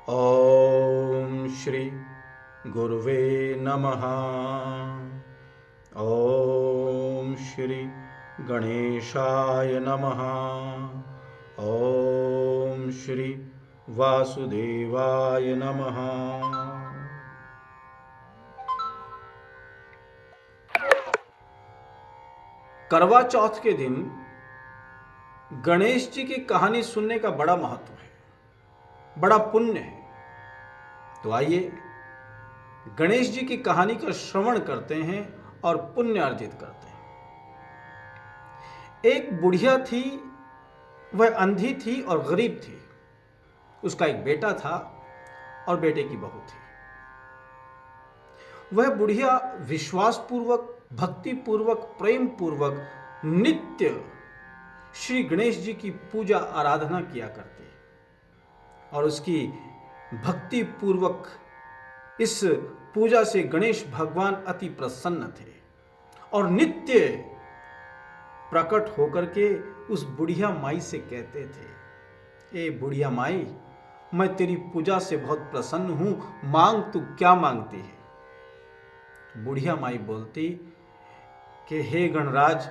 ओम श्री गुरुवे नमः। ओम श्री गणेशाय नमः। ओम श्री वासुदेवाय नमः। करवा चौथ के दिन गणेश जी की कहानी सुनने का बड़ा महत्व है, बड़ा पुण्य है। तो आइए गणेश जी की कहानी का श्रवण करते हैं और पुण्य अर्जित करते हैं। एक बुढ़िया थी, वह अंधी थी और गरीब थी। उसका एक बेटा था और बेटे की बहू थी। वह बुढ़िया विश्वासपूर्वक, भक्तिपूर्वक, प्रेम पूर्वक नित्य श्री गणेश जी की पूजा आराधना किया करती और उसकी भक्ति पूर्वक इस पूजा से गणेश भगवान अति प्रसन्न थे और नित्य प्रकट होकर के उस बुढ़िया माई से कहते थे, ए बुढ़िया माई, मैं तेरी पूजा से बहुत प्रसन्न हूं, मांग तू क्या मांगती है। बुढ़िया माई बोलती कि हे गणराज,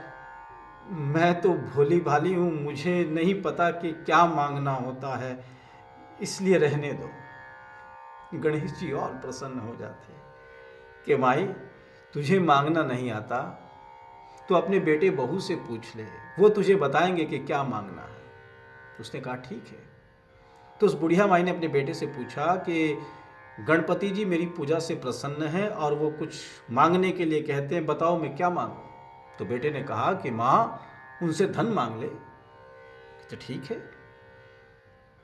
मैं तो भोली भाली हूं, मुझे नहीं पता कि क्या मांगना होता है, इसलिए रहने दो। गणेश जी और प्रसन्न हो जाते कि माई, तुझे मांगना नहीं आता तो अपने बेटे बहू से पूछ ले, वो तुझे बताएंगे कि क्या मांगना है। उसने कहा ठीक है। तो उस बुढ़िया माई ने अपने बेटे से पूछा कि गणपति जी मेरी पूजा से प्रसन्न है और वो कुछ मांगने के लिए कहते हैं, बताओ मैं क्या मांगूं। तो बेटे ने कहा कि माँ, उनसे धन मांग ले। तो ठीक है।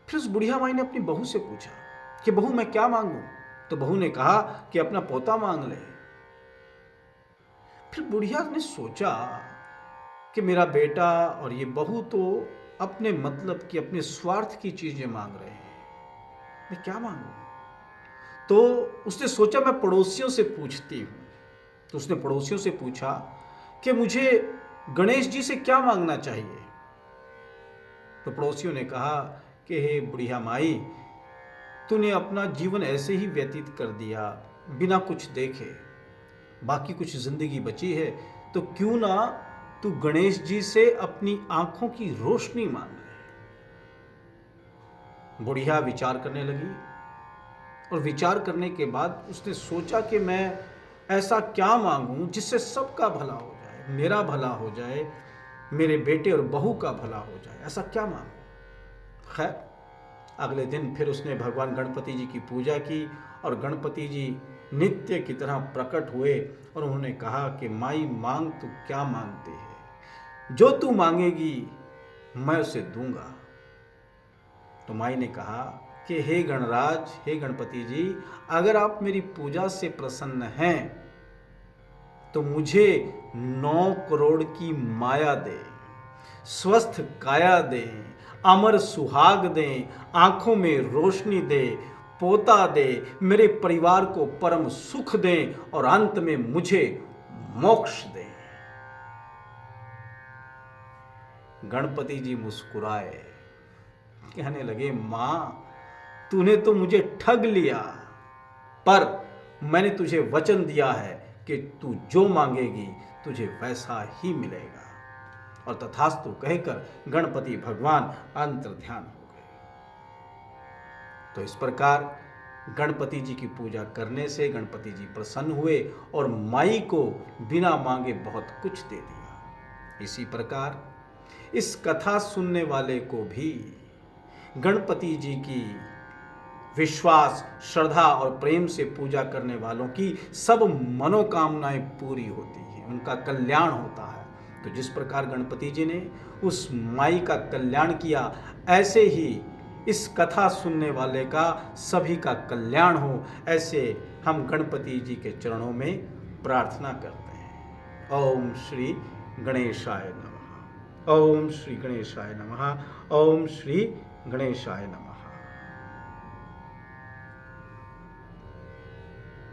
फिर उस बुढ़िया माई ने अपनी बहू से पूछा कि बहू मैं क्या मांगूं। तो बहू ने कहा कि अपना पोता मांग ले। फिर बुढ़िया ने सोचा कि मेरा बेटा और ये बहू तो अपने मतलब की, अपने स्वार्थ की चीजें मांग रहे हैं, मैं क्या मांगूं। तो उसने सोचा मैं पड़ोसियों से पूछती हूं। तो उसने पड़ोसियों से पूछा कि मुझे गणेश जी से क्या मांगना चाहिए। तो पड़ोसियों ने कहा कि हे बुढ़िया माई, तूने अपना जीवन ऐसे ही व्यतीत कर दिया बिना कुछ देखे, बाकी कुछ जिंदगी बची है, तो क्यों ना तू गणेश जी से अपनी आंखों की रोशनी मांग ले। बुढ़िया विचार करने लगी और विचार करने के बाद उसने सोचा कि मैं ऐसा क्या मांगूं जिससे सबका भला हो जाए, मेरा भला हो जाए, मेरे बेटे और बहू का भला हो जाए, ऐसा क्या मांगूं। खैर, अगले दिन फिर उसने भगवान गणपति जी की पूजा की और गणपति जी नित्य की तरह प्रकट हुए और उन्होंने कहा कि माई, मांग तू क्या मांगते है, जो तू मांगेगी मैं उसे दूंगा। तो माई ने कहा कि हे गणराज, हे गणपति जी, अगर आप मेरी पूजा से प्रसन्न हैं तो मुझे 9 करोड़ की माया दे, स्वस्थ काया दे, अमर सुहाग दे, आंखों में रोशनी दे, पोता दे, मेरे परिवार को परम सुख दे और अंत में मुझे मोक्ष दे। गणपति जी मुस्कुराए, कहने लगे, मां, तूने तो मुझे ठग लिया, पर मैंने तुझे वचन दिया है कि तू जो मांगेगी तुझे वैसा ही मिलेगा। और तथास्तु कहकर गणपति भगवान अंतर्ध्यान हो गए। तो इस प्रकार गणपति जी की पूजा करने से गणपति जी प्रसन्न हुए और माई को बिना मांगे बहुत कुछ दे दिया। इसी प्रकार इस कथा सुनने वाले को भी गणपति जी की विश्वास, श्रद्धा और प्रेम से पूजा करने वालों की सब मनोकामनाएं पूरी होती हैं, उनका कल्याण होता है। तो जिस प्रकार गणपति जी ने उस माई का कल्याण किया, ऐसे ही इस कथा सुनने वाले का सभी का कल्याण हो, ऐसे हम गणपति जी के चरणों में प्रार्थना करते हैं। ओम श्री गणेशाय नमः। ओम श्री गणेशाय नमः। ओम श्री गणेशाय नमः।